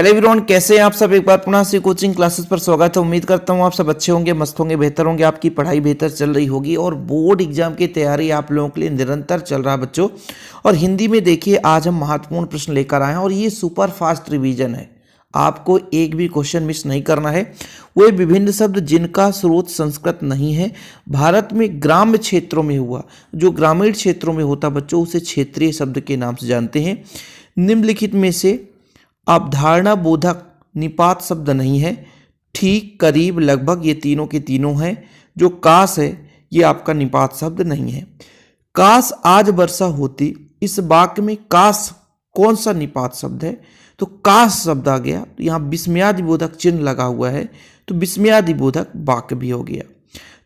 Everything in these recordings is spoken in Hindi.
हेलो एवरीवन, कैसे हैं आप सब। एक बार पुनः से कोचिंग क्लासेस पर स्वागत है। उम्मीद करता हूं आप सब अच्छे होंगे, मस्त होंगे, बेहतर होंगे, आपकी पढ़ाई बेहतर चल रही होगी और बोर्ड एग्जाम की तैयारी आप लोगों के लिए निरंतर चल रहा है बच्चों। और हिंदी में देखिए आज हम महत्वपूर्ण प्रश्न लेकर आए हैं और ये सुपर फास्ट रिवीजन है। आपको एक भी क्वेश्चन मिस नहीं करना है। वो विभिन्न शब्द जिनका स्रोत संस्कृत नहीं है, भारत में ग्राम्य क्षेत्रों में हुआ, जो ग्रामीण क्षेत्रों में होता बच्चों उसे क्षेत्रीय शब्द के नाम से जानते हैं। निम्नलिखित में से अवधारणा बोधक निपात शब्द नहीं है। ठीक, करीब, लगभग ये तीनों के तीनों हैं। जो काश है ये आपका निपात शब्द नहीं है। काश आज वर्षा होती, इस वाक्य में काश कौन सा निपात शब्द है? तो काश शब्द आ गया। तो यहाँ विस्मयादिबोधक चिन्ह लगा हुआ है तो विस्मयादिबोधक वाक्य भी हो गया।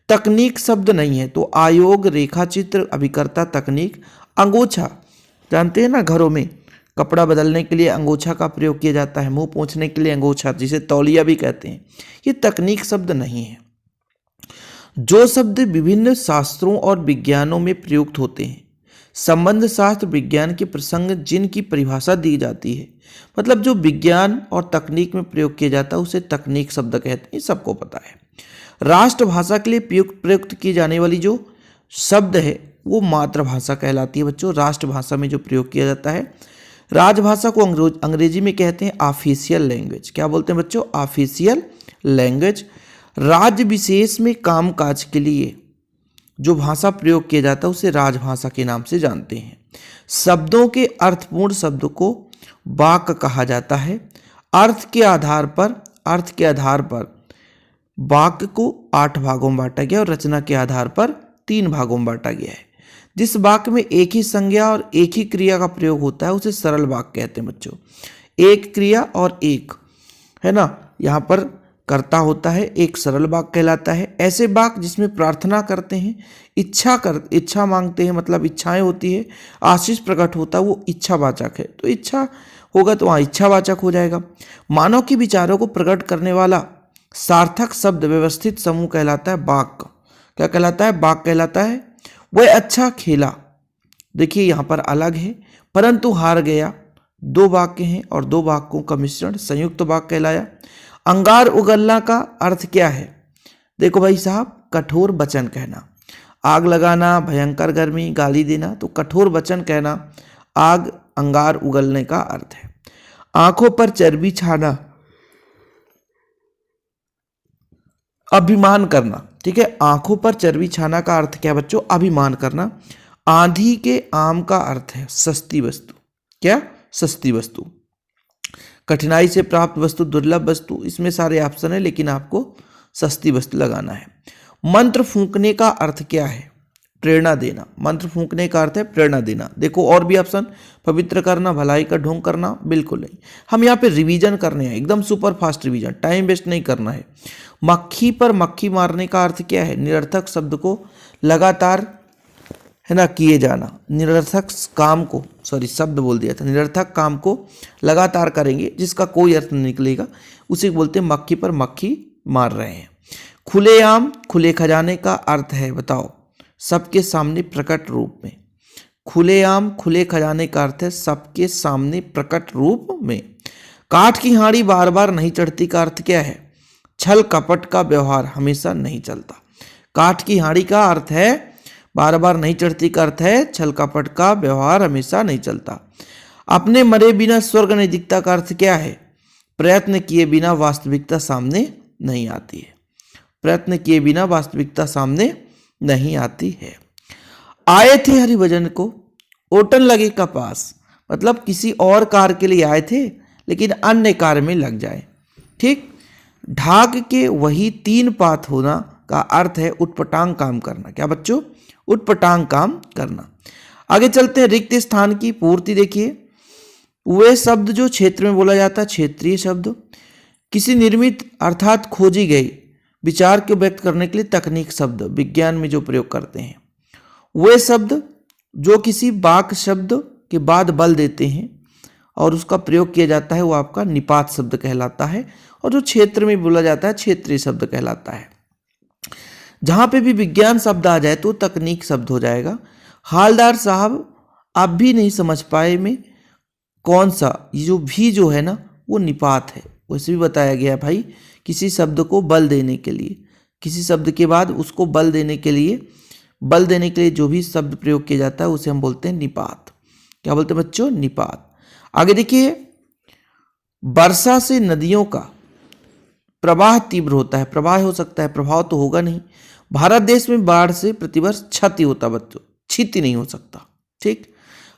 तकनीक शब्द नहीं है तो आयोग, रेखा चित्र, अभिकर्ता, तकनीक। अंगोछा जानते हैं ना, घरों में कपड़ा बदलने के लिए अंगोछा का प्रयोग किया जाता है, मुंह पोंछने के लिए अंगोछा, जिसे तौलिया भी कहते हैं, ये तकनीक शब्द नहीं है। जो शब्द विभिन्न शास्त्रों और विज्ञानों में प्रयुक्त होते हैं, संबंध शास्त्र विज्ञान के प्रसंग जिनकी परिभाषा दी जाती है, मतलब जो विज्ञान और तकनीक में प्रयोग किया जाता है उसे तकनीक शब्द कहते हैं, सबको पता है। राष्ट्रभाषा के लिए प्रयुक्त की जाने वाली जो शब्द है वो मातृभाषा कहलाती है बच्चों। राष्ट्रभाषा में जो प्रयोग किया जाता है, राजभाषा को अंग्रेजी में कहते हैं ऑफिशियल लैंग्वेज। क्या बोलते हैं बच्चों? Official language. राज्य विशेष में कामकाज के लिए जो भाषा प्रयोग किया जाता है उसे राजभाषा के नाम से जानते हैं। शब्दों के अर्थपूर्ण शब्द को वाक्य कहा जाता है। अर्थ के आधार पर वाक्य को 8 भागों में बांटा गया और रचना के आधार पर 3 भागों में बांटा गया है। जिस वाक्य में एक ही संज्ञा और एक ही क्रिया का प्रयोग होता है उसे सरल वाक्य कहते हैं बच्चों। एक क्रिया और एक है ना, यहाँ पर कर्ता होता है, एक सरल वाक्य कहलाता है। ऐसे वाक्य जिसमें प्रार्थना करते हैं, इच्छा मांगते हैं, मतलब इच्छाएं होती है, आशीष प्रकट होता है, वो इच्छावाचक है। तो इच्छा होगा तो वहाँ इच्छावाचक हो जाएगा। मानव के विचारों को प्रकट करने वाला सार्थक शब्द व्यवस्थित समूह कहलाता है वाक्य। क्या कहलाता है? वाक्य कहलाता है। वह अच्छा खेला, देखिए यहाँ पर अलग है, परंतु हार गया, 2 वाक्य हैं और 2 वाक्यों का मिश्रण संयुक्त वाक्य कहलाया। अंगार उगलना का अर्थ क्या है? देखो भाई साहब, कठोर वचन कहना। आग लगाना, भयंकर गर्मी, गाली देना, तो कठोर वचन कहना आग, अंगार उगलने का अर्थ है। आंखों पर चर्बी छाना, अभिमान करना। ठीक है, आंखों पर चर्बी छाना का अर्थ क्या बच्चों? अभिमान करना। आंधी के आम का अर्थ है सस्ती वस्तु। क्या? सस्ती वस्तु। कठिनाई से प्राप्त वस्तु, दुर्लभ वस्तु, इसमें सारे ऑप्शन है लेकिन आपको सस्ती वस्तु लगाना है। मंत्र फूंकने का अर्थ क्या है? प्रेरणा देना। मंत्र फूंकने का अर्थ है प्रेरणा देना। देखो और भी ऑप्शन, पवित्र करना, भलाई का ढोंग करना, बिल्कुल नहीं। हम यहाँ पे रिवीजन करने हैं, एकदम super fast revision, time waste नहीं करना है। मक्खी पर मक्खी मारने का अर्थ क्या है? निरर्थक शब्द को लगातार है ना किए जाना। निरर्थक काम को, सॉरी शब्द बोल दिया था, निरर्थक काम को लगातार करेंगे जिसका कोई अर्थ नहीं निकलेगा, उसे बोलते हैं मक्खी पर मक्खी मार रहे हैं। खुलेआम, खुले खजाने का अर्थ है बताओ? सबके सामने प्रकट रूप में। खुलेआम, खुले खजाने का अर्थ है सबके सामने प्रकट रूप में। काठ की हांडी बार बार नहीं चढ़ती का अर्थ क्या है? छल कपट का व्यवहार हमेशा नहीं चलता। काठ की हांडी का अर्थ है बार बार नहीं चढ़ती का अर्थ है छल कपट का व्यवहार हमेशा नहीं चलता। अपने मरे बिना स्वर्ग नहीं दिखता का अर्थ क्या है? प्रयत्न किए बिना वास्तविकता सामने नहीं आती है। प्रयत्न किए बिना वास्तविकता सामने नहीं आती है। आए थे हरिभजन को, ओटन लगे कपास, मतलब किसी और कार्य के लिए आए थे लेकिन अन्य कार्य में लग जाए। ठीक। ढाक के वही 3 पात होना का अर्थ है उटपटांग काम करना। क्या बच्चों? उटपटांग काम करना। आगे चलते हैं, रिक्त स्थान की पूर्ति देखिए। वे शब्द जो क्षेत्र में बोला जाता है क्षेत्रीय शब्द। किसी निर्मित अर्थात खोजी गई विचार को व्यक्त करने के लिए तकनीक शब्द विज्ञान में जो प्रयोग करते हैं। वे शब्द जो किसी वाक्य शब्द के बाद बल देते हैं और उसका प्रयोग किया जाता है वो आपका निपात शब्द कहलाता है। और जो क्षेत्र में बोला जाता है क्षेत्रीय शब्द कहलाता है। जहाँ पे भी विज्ञान शब्द आ जाए तो तकनीक शब्द हो जाएगा। हालदार साहब आप भी नहीं समझ पाए में कौन सा, ये जो भी जो है ना वो निपात है। वैसे भी बताया गया है भाई, किसी शब्द को बल देने के लिए, किसी शब्द के बाद उसको बल देने के लिए जो भी शब्द प्रयोग किया जाता है उसे हम बोलते हैं निपात। क्या बोलते हैं बच्चों? निपात। आगे देखिए, वर्षा से नदियों का प्रवाह तीव्र होता है। प्रवाह हो सकता है, प्रभाव तो होगा नहीं। भारत देश में बाढ़ से प्रतिवर्ष क्षति होता बच्चों, क्षति नहीं हो सकता। ठीक,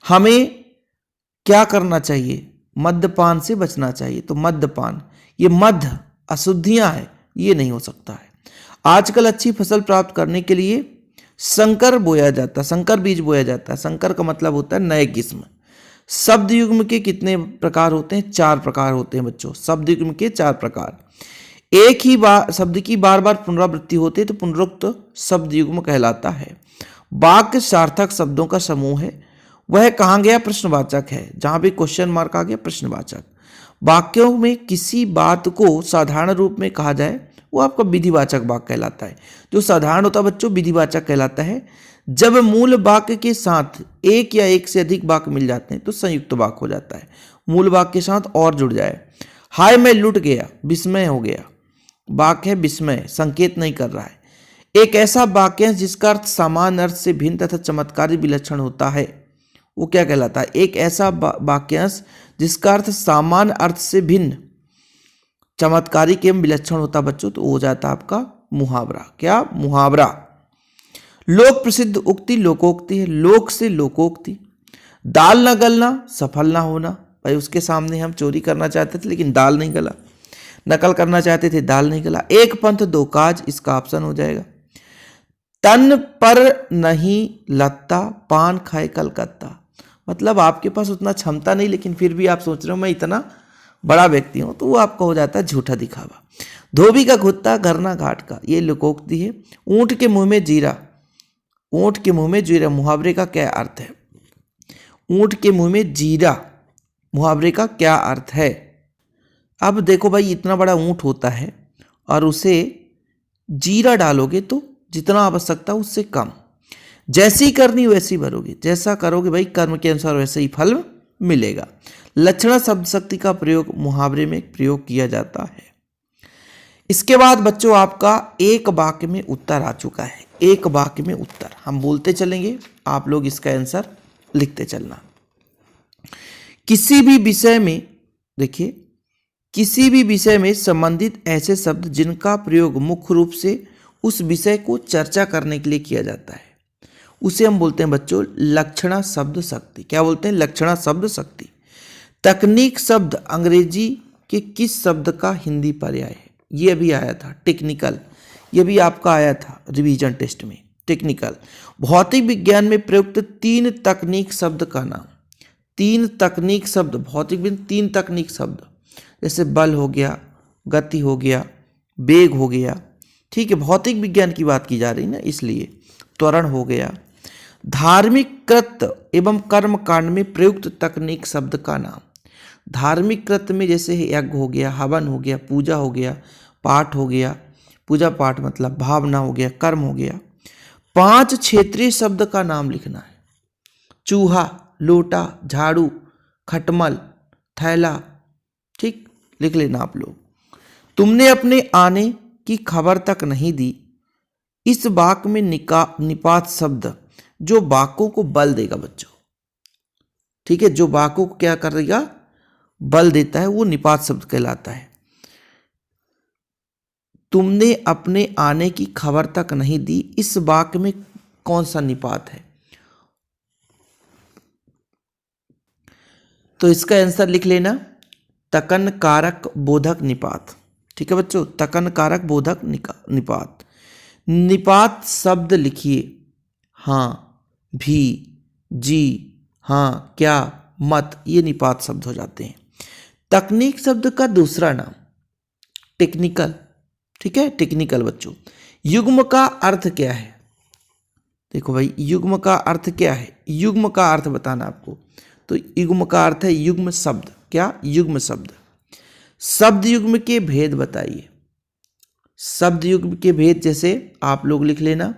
हमें क्या करना चाहिए? मद्यपान से बचना चाहिए। तो मद्यपान, ये मध्य अशुद्धियां है, ये नहीं हो सकता है। आजकल अच्छी फसल प्राप्त करने के लिए संकर बोया जाता है, संकर बीज बोया जाता है। संकर का मतलब होता है नए किस्म। शब्द युग्म के कितने प्रकार होते हैं? 4 प्रकार होते हैं बच्चों। शब्द युग्म के 4 प्रकार। एक ही बार शब्द की बार बार पुनरावृत्ति होती है तो पुनरुक्त शब्द युग्म कहलाता है। वाक्य सार्थक शब्दों का समूह है। वह कहाँ गया? प्रश्नवाचक है। जहां भी क्वेश्चन मार्क आ गया, प्रश्नवाचक। वाक्यों में किसी बात को साधारण रूप में कहा जाए वो आपका विधिवाचक वाक्य कहलाता है। जो साधारण होता है बच्चों, विधिवाचक कहलाता है। जब मूल वाक्य के साथ एक या एक से अधिक वाक्य मिल जाते हैं तो संयुक्त वाक्य हो जाता है। मूल वाक्य के साथ और जुड़ जाए। हाय मैं लुट गया, विस्मय हो गया। वाक्य है विस्मय, संकेत नहीं कर रहा है। एक ऐसा वाक्यांश जिसका अर्थ सामान्य अर्थ से भिन्न तथा चमत्कारी विलक्षण होता है, वो क्या कहलाता है? एक ऐसा वाक्यांश जिसका अर्थ सामान्य अर्थ से भिन्न चमत्कारी के विलक्षण होता बच्चों, तो हो जाता आपका मुहावरा। क्या? मुहावरा। लोक प्रसिद्ध उक्ति लोकोक्ति है। लोक से लोकोक्ति। दाल न गलना, सफल ना होना। भाई उसके सामने हम चोरी करना चाहते थे लेकिन दाल नहीं गला, नकल करना चाहते थे, दाल नहीं गला। एक पंथ दो काज, इसका ऑप्शन हो जाएगा। तन पर नहीं लत्ता, पान खाए कलकत्ता। मतलब आपके पास उतना क्षमता नहीं लेकिन फिर भी आप सोच रहे हो मैं इतना बड़ा व्यक्ति हूं, तो वो आपका हो जाता है झूठा दिखावा। धोबी का कुत्ता घर ना घाट का, ये लोकोक्ति है। ऊंट के मुंह में जीरा, ऊंट के मुंह में जीरा, मुहावरे का क्या अर्थ है? ऊंट के मुंह में जीरा, मुहावरे का क्या अर्थ है? अब देखो भाई, इतना बड़ा ऊंट होता है और उसे जीरा डालोगे तो जितना आवश्यकता उससे कम। जैसी करनी वैसी भरोगे, जैसा करोगे भाई कर्म के अनुसार वैसे ही फल मिलेगा। लक्षणा शब्द शक्ति का प्रयोग मुहावरे में प्रयोग किया जाता है। इसके बाद बच्चों आपका एक वाक्य में उत्तर आ चुका है। एक वाक्य में उत्तर हम बोलते चलेंगे, आप लोग इसका आंसर लिखते चलना। किसी भी विषय में, देखिए, किसी भी विषय में संबंधित ऐसे शब्द जिनका प्रयोग मुख्य रूप से उस विषय को चर्चा करने के लिए किया जाता है, उसे हम बोलते हैं बच्चों लक्षणा शब्द शक्ति। क्या बोलते हैं? लक्षणा शब्द शक्ति। तकनीक शब्द अंग्रेजी के किस शब्द का हिंदी पर्याय है? ये भी आया था टेक्निकल, ये भी आपका आया था रिवीजन टेस्ट में। टेक्निकल। भौतिक विज्ञान में प्रयुक्त 3 तकनीक शब्द का नाम। 3 तकनीक शब्द, भौतिक विज्ञान 3 तकनीक शब्द, जैसे बल हो गया, गति हो गया, वेग हो गया। ठीक है, भौतिक विज्ञान की बात की जा रही ना, इसलिए त्वरण हो गया। धार्मिक कृत्य एवं कर्म कांड में प्रयुक्त तकनीक शब्द का नाम। धार्मिक कृत्य में जैसे यज्ञ हो गया, हवन हो गया, पूजा हो गया, पाठ हो गया, पूजा पाठ मतलब भावना हो गया, कर्म हो गया। 5 क्षेत्रीय शब्द का नाम लिखना है। चूहा, लोटा, झाड़ू, खटमल, थैला। ठीक, लिख लेना आप लोग। तुमने अपने आने की खबर तक नहीं दी। इस वाक्य में निपात शब्द जो वाक्यों को बल देगा बच्चों। ठीक है, जो वाक्यों को क्या करेगा? बल देता है, वो निपात शब्द कहलाता है। तुमने अपने आने की खबर तक नहीं दी, इस वाक्य में कौन सा निपात है? तो इसका आंसर लिख लेना, तकन कारक बोधक निपात। ठीक है बच्चों, तकन कारक बोधक निपात। निपात शब्द लिखिए। हाँ, भी, जी, हाँ, क्या, मत, ये निपात शब्द हो जाते हैं। तकनीक शब्द का दूसरा नाम टेक्निकल। ठीक है, टेक्निकल बच्चों। युग्म का अर्थ क्या है? देखो भाई, युग्म का अर्थ क्या है? युग्म का अर्थ बताना आपको। तो युग्म का अर्थ है युग्म शब्द। क्या? युग्म शब्द। शब्द युग्म के भेद बताइए। शब्द युग्म के भेद जैसे आप लोग लिख लेना,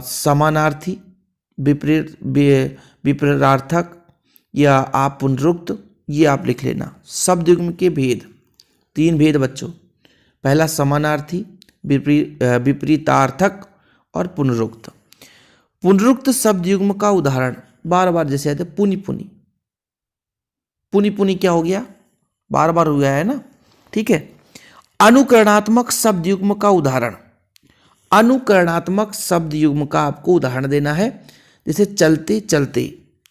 समानार्थी, विपरीतार्थक, या आप पुनरुक्त, ये आप लिख लेना। शब्द युग्म के भेद, 3 भेद बच्चों। पहला समानार्थी, विपरीतार्थक और पुनरुक्त। पुनरुक्त शब्द युग्म का उदाहरण बार बार जैसे आते पुनि पुनि। पुनि पुनि क्या हो गया, बार बार हो गया है ना, ठीक है। अनुकरणात्मक शब्द युग्म का उदाहरण, अनुकरणात्मक शब्द युग्म का आपको उदाहरण देना है। जैसे चलते चलते,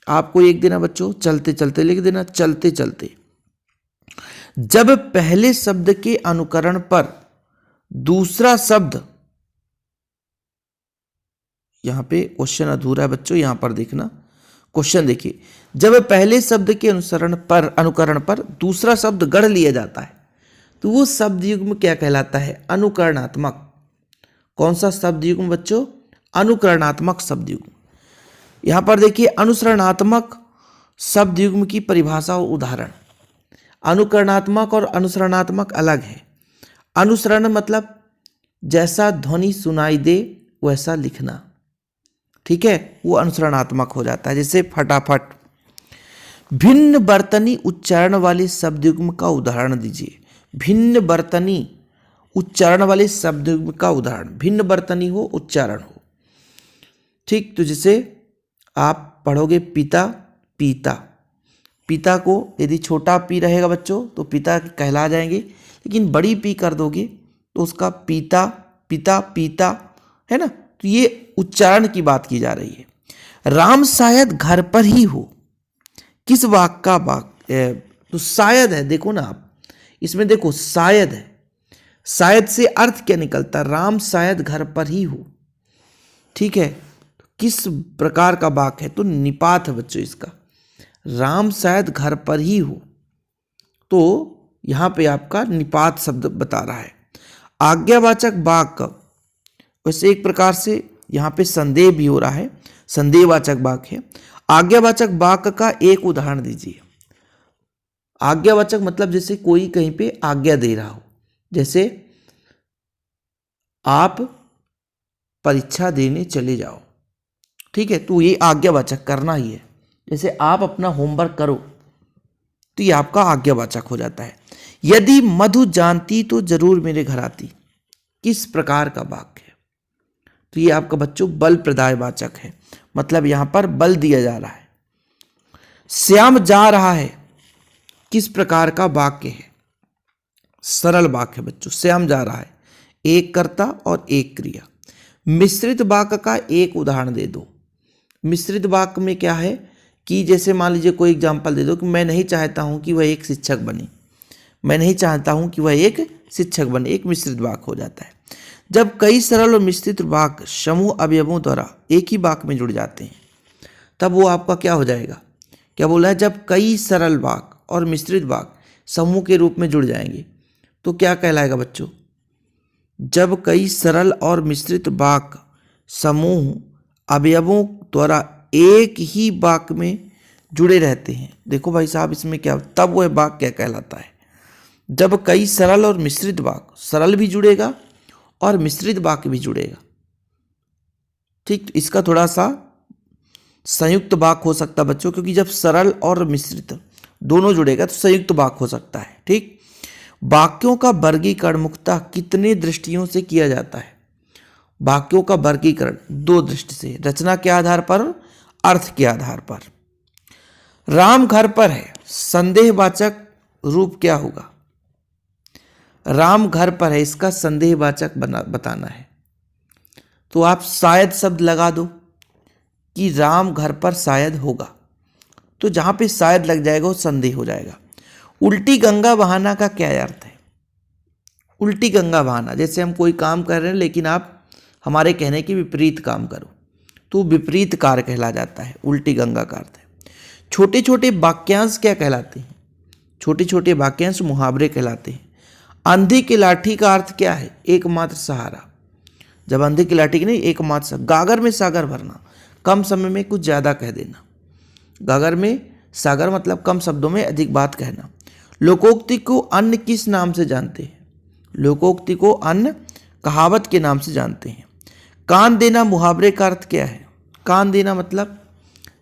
आपको एक देना बच्चों, चलते चलते लिख देना, चलते चलते। जब पहले शब्द के अनुकरण पर दूसरा शब्द, यहां पे क्वेश्चन अधूरा है बच्चों, यहां पर देखना क्वेश्चन देखिए। जब पहले शब्द के अनुकरण पर दूसरा शब्द गढ़ लिया जाता है तो वो शब्द युग्म क्या कहलाता है, अनुकरणात्मक। कौन सा शब्द युग्म बच्चों, अनुकरणात्मक शब्द युग्म। यहां पर देखिए अनुसरणात्मक शब्द युग्म की परिभाषा और उदाहरण। अनुकरणात्मक और अनुसरणात्मक अलग है। अनुसरण मतलब जैसा ध्वनि सुनाई दे वैसा लिखना, ठीक है, वो अनुसरणात्मक हो जाता है। जैसे फटाफट। भिन्न बर्तनी उच्चारण वाले शब्द युग्म का उदाहरण दीजिए। भिन्न बर्तनी उच्चारण वाले शब्द युग्म का उदाहरण, भिन्न बर्तनी हो, उच्चारण हो, ठीक। तो जैसे आप पढ़ोगे पिता पीता, पिता को यदि छोटा पी रहेगा बच्चों तो पिता कहला जाएंगे, लेकिन बड़ी पी कर दोगे तो उसका पीता, पिता पीता, है ना। तो ये उच्चारण की बात की जा रही है। राम शायद घर पर ही हो, किस वाक्य का वाक्य, तो शायद है, देखो ना आप इसमें देखो शायद है। शायद से अर्थ क्या निकलता, राम शायद घर पर ही हो, ठीक है। किस प्रकार का वाक्य है, तो निपात है बच्चों इसका, राम शायद घर पर ही हो, तो यहां पे आपका निपात शब्द बता रहा है। आज्ञावाचक वाक्य, वैसे एक प्रकार से यहां पे संदेह भी हो रहा है, संदेहवाचक वाक्य है। आज्ञावाचक वाक्य का एक उदाहरण दीजिए। आज्ञावाचक मतलब जैसे कोई कहीं पे आज्ञा दे रहा हो, जैसे आप परीक्षा देने चले जाओ, ठीक है, तो ये आज्ञावाचक करना ही है। जैसे आप अपना होमवर्क करो, तो ये आपका आज्ञावाचक हो जाता है। यदि मधु जानती तो जरूर मेरे घर आती, किस प्रकार का वाक्य है, तो ये आपका बच्चों बल प्रदायवाचक है, मतलब यहां पर बल दिया जा रहा है। श्याम जा रहा है, किस प्रकार का वाक्य है, सरल वाक्य है बच्चों, श्याम जा रहा है, एक कर्ता और एक क्रिया। मिश्रित वाक्य का एक उदाहरण दे दो। मिश्रित वाक्य में क्या है कि जैसे मान लीजिए कोई एग्जाम्पल दे दो कि मैं नहीं चाहता हूं कि वह एक शिक्षक बने, मैं नहीं चाहता हूं कि वह एक शिक्षक बने, एक मिश्रित वाक्य हो जाता है। जब कई सरल और मिश्रित वाक्य समूह अवयवों द्वारा एक ही वाक्य में जुड़ जाते हैं तब वो आपका क्या हो जाएगा, क्या बोला है, जब कई सरल वाक्य और मिश्रित वाक्य समूह के रूप में जुड़ जाएंगे तो क्या कहलाएगा बच्चों, जब कई सरल और मिश्रित वाक्य समूह अवयवों द्वारा एक ही वाक्य में जुड़े रहते हैं। देखो भाई साहब इसमें क्या, तब वह वाक्य क्या कहलाता है, जब कई सरल और मिश्रित वाक्य, सरल भी जुड़ेगा और मिश्रित वाक्य भी जुड़ेगा, ठीक। इसका थोड़ा सा संयुक्त वाक्य हो सकता है बच्चों, क्योंकि जब सरल और मिश्रित दोनों जुड़ेगा तो संयुक्त वाक्य हो सकता है, ठीक। वाक्यों का वर्गीकरण मुख्यतः कितने दृष्टियों से किया जाता है। वाक्यों का वर्गीकरण 2 दृष्टि से, रचना के आधार पर, अर्थ के आधार पर। राम घर पर है, संदेहवाचक रूप क्या होगा, राम घर पर है, इसका संदेहवाचक बताना है, तो आप शायद शब्द लगा दो कि राम घर पर शायद होगा, तो जहां पे शायद लग जाएगा वो संदेह हो जाएगा। उल्टी गंगा बहाना का क्या अर्थ है, उल्टी गंगा बहाना, जैसे हम कोई काम कर रहे हैं लेकिन आप हमारे कहने के विपरीत काम करो तो विपरीत कार्य कहला जाता है, उल्टी गंगा का अर्थ है। छोटे छोटे वाक्यांश क्या कहलाते हैं, छोटे छोटे वाक्यांश मुहावरे कहलाते हैं। अंधे की लाठी का अर्थ क्या है, एकमात्र सहारा, जब अंधे की लाठी की नहीं एकमात्र सहारा। गागर में सागर भरना, कम समय में कुछ ज़्यादा कह देना, गागर में सागर मतलब कम शब्दों में अधिक बात कहना। लोकोक्ति को अन्न किस नाम से जानते हैं, लोकोक्ति को अन्न कहावत के नाम से जानते हैं। कान देना मुहावरे का अर्थ क्या है, कान देना मतलब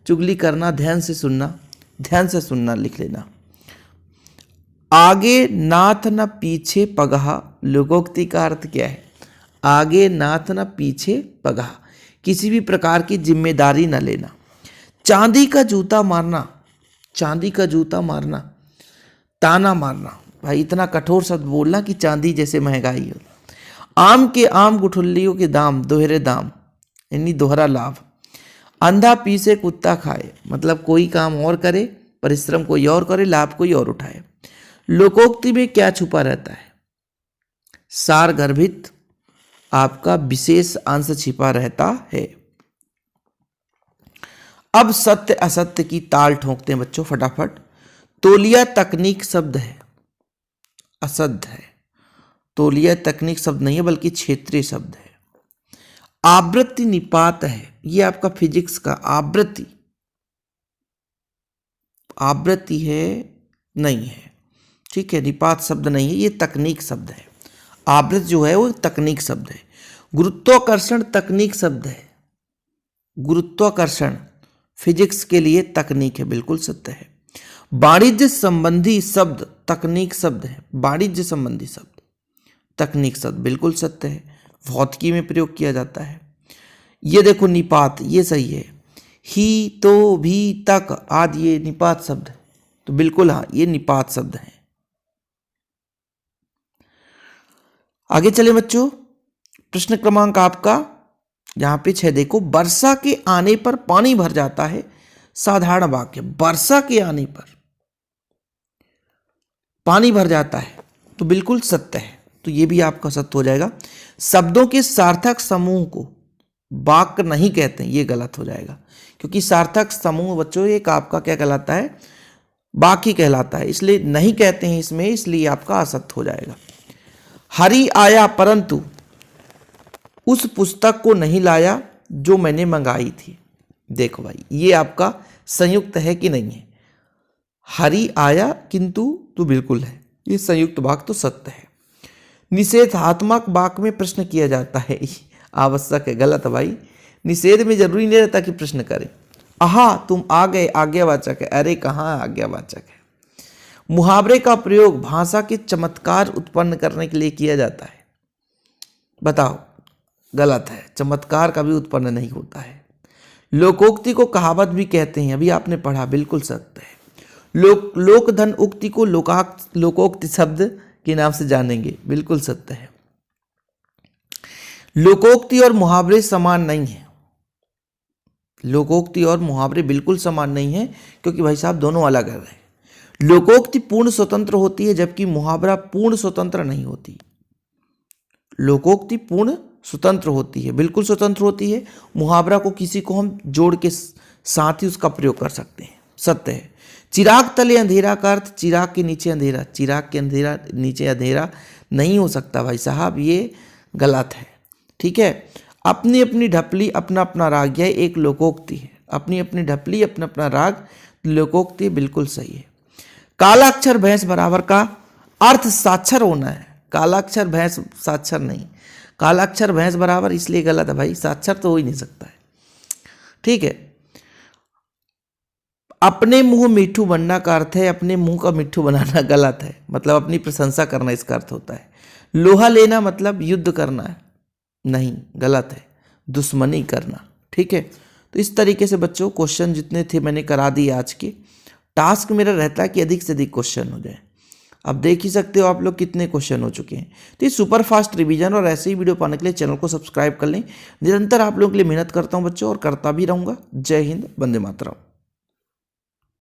चुगली करना, ध्यान से सुनना, ध्यान से सुनना लिख लेना। आगे नाथ न पीछे पगहा, लोकोक्ति का अर्थ क्या है? आगे नाथ न पीछे पगहा, किसी भी प्रकार की जिम्मेदारी न लेना। चांदी का जूता मारना, चांदी का जूता मारना, ताना मारना, भाई इतना कठोर शब्द बोलना कि चांदी जैसे महंगाई हो। आम के आम गुठलियों के दाम दोहरे दाम, यानी दोहरा लाभ। अंधा पीसे कुत्ता खाए, मतलब कोई काम और करे, परिश्रम कोई और करे, लाभ कोई और उठाए। लोकोक्ति में क्या छुपा रहता है? सार गर्भित आपका विशेष अंश छिपा रहता है। अब सत्य असत्य की ताल ठोकते हैं बच्चों फटाफट। तौलिया तकनीक शब्द है, असत्य है। तौलिया तकनीक शब्द नहीं है बल्कि क्षेत्रीय शब्द है। आवृत्ति निपात है, ये आपका फिजिक्स का आवृत्ति, आवृत्ति है नहीं है, ठीक है, निपात शब्द नहीं है, ये तकनीक शब्द है। आवृत्ति जो है वो तकनीक शब्द है। गुरुत्वाकर्षण तकनीक शब्द है, गुरुत्वाकर्षण फिजिक्स के लिए तकनीक है, बिल्कुल सत्य है। वाणिज्य संबंधी शब्द तकनीक शब्द है, वाणिज्य संबंधी शब्द तकनीक शब्द, बिल्कुल सत्य है, भौतिकी में प्रयोग किया जाता है। ये देखो निपात, ये सही है। ही तो भी तक आदि ये निपात शब्द है, तो बिल्कुल हाँ ये निपात शब्द है। आगे चले बच्चों, प्रश्न क्रमांक आपका यहां पे 6 देखो। वर्षा के आने पर पानी भर जाता है, साधारण वाक्य। वर्षा के आने पर पानी भर जाता है, तो बिल्कुल सत्य है, तो ये भी आपका सत्य हो जाएगा। शब्दों के सार्थक समूह को वाक्य नहीं कहते हैं, ये गलत हो जाएगा, क्योंकि सार्थक समूह बच्चों एक आपका क्या कहलाता है? वाक्य कहलाता है, इसलिए नहीं कहते हैं इसमें, इसलिए आपका असत्य हो जाएगा। हरि आया परंतु उस पुस्तक को नहीं लाया जो मैंने मंगाई थी। देखो भाई ये आपका संयुक्त है कि नहीं है? हरि आया किंतु तो बिल्कुल है, ये संयुक्त वाक्य तो सत्य है। निषेधात्मक वाक्य में प्रश्न किया जाता है, आवश्यक है, गलत है भाई। निषेध में जरूरी नहीं रहता कि प्रश्न करें। आहा तुम आ गए आज्ञावाचक है, अरे कहाँ आज्ञावाचक है। मुहावरे का प्रयोग भाषा के चमत्कार उत्पन्न करने के लिए किया जाता है, बताओ, गलत है, चमत्कार कभी उत्पन्न नहीं होता है। लोकोक्ति को कहावत भी कहते हैं, अभी आपने पढ़ा, बिल्कुल सत्य है। लोकधन उक्ति को लोकोक्ति शब्द के नाम से जानेंगे, बिल्कुल सत्य है। लोकोक्ति और मुहावरे समान नहीं है, लोकोक्ति और मुहावरे बिल्कुल समान नहीं है, क्योंकि भाई साहब दोनों अलग है। लोकोक्ति पूर्ण स्वतंत्र होती है, जबकि मुहावरा पूर्ण स्वतंत्र नहीं होती। लोकोक्ति पूर्ण स्वतंत्र होती है, बिल्कुल स्वतंत्र होती है। मुहावरा को किसी को हम जोड़ के साथ ही उसका प्रयोग कर सकते हैं, सत्य है। चिराग तले अंधेरा का अर्थ चिराग के नीचे अंधेरा, चिराग के अंधेरा नीचे अंधेरा नहीं हो सकता भाई साहब, ये गलत है, ठीक है। अपनी अपनी ढपली अपना अपना राग, यह एक लोकोक्ति है। अपनी अपनी ढपली अपना अपना राग लोकोक्ति, बिल्कुल सही है। काला अक्षर भैंस बराबर का अर्थ साक्षर होना है, काला अक्षर भैंस साक्षर नहीं, काला अक्षर भैंस बराबर, इसलिए गलत है भाई, साक्षर तो हो ही नहीं सकता है, ठीक है। अपने मुंह मिट्ठू बनना का अर्थ है अपने मुंह का मिट्ठू बनाना, गलत है, मतलब अपनी प्रशंसा करना इसका अर्थ होता है। लोहा लेना मतलब युद्ध करना है, नहीं, गलत है, दुश्मनी करना, ठीक है। तो इस तरीके से बच्चों क्वेश्चन जितने थे मैंने करा दिए। आज के टास्क मेरा रहता है कि अधिक से अधिक क्वेश्चन हो जाए। अब देख ही सकते हो आप लोग कितने क्वेश्चन हो चुके हैं। तो ये सुपर फास्ट रिवीजन और ऐसे ही वीडियो पाने के लिए चैनल को सब्सक्राइब कर लें। निरंतर आप लोगों के लिए मेहनत करता हूं बच्चों, और करता भी रहूंगा। जय हिंद, वंदे मातरम।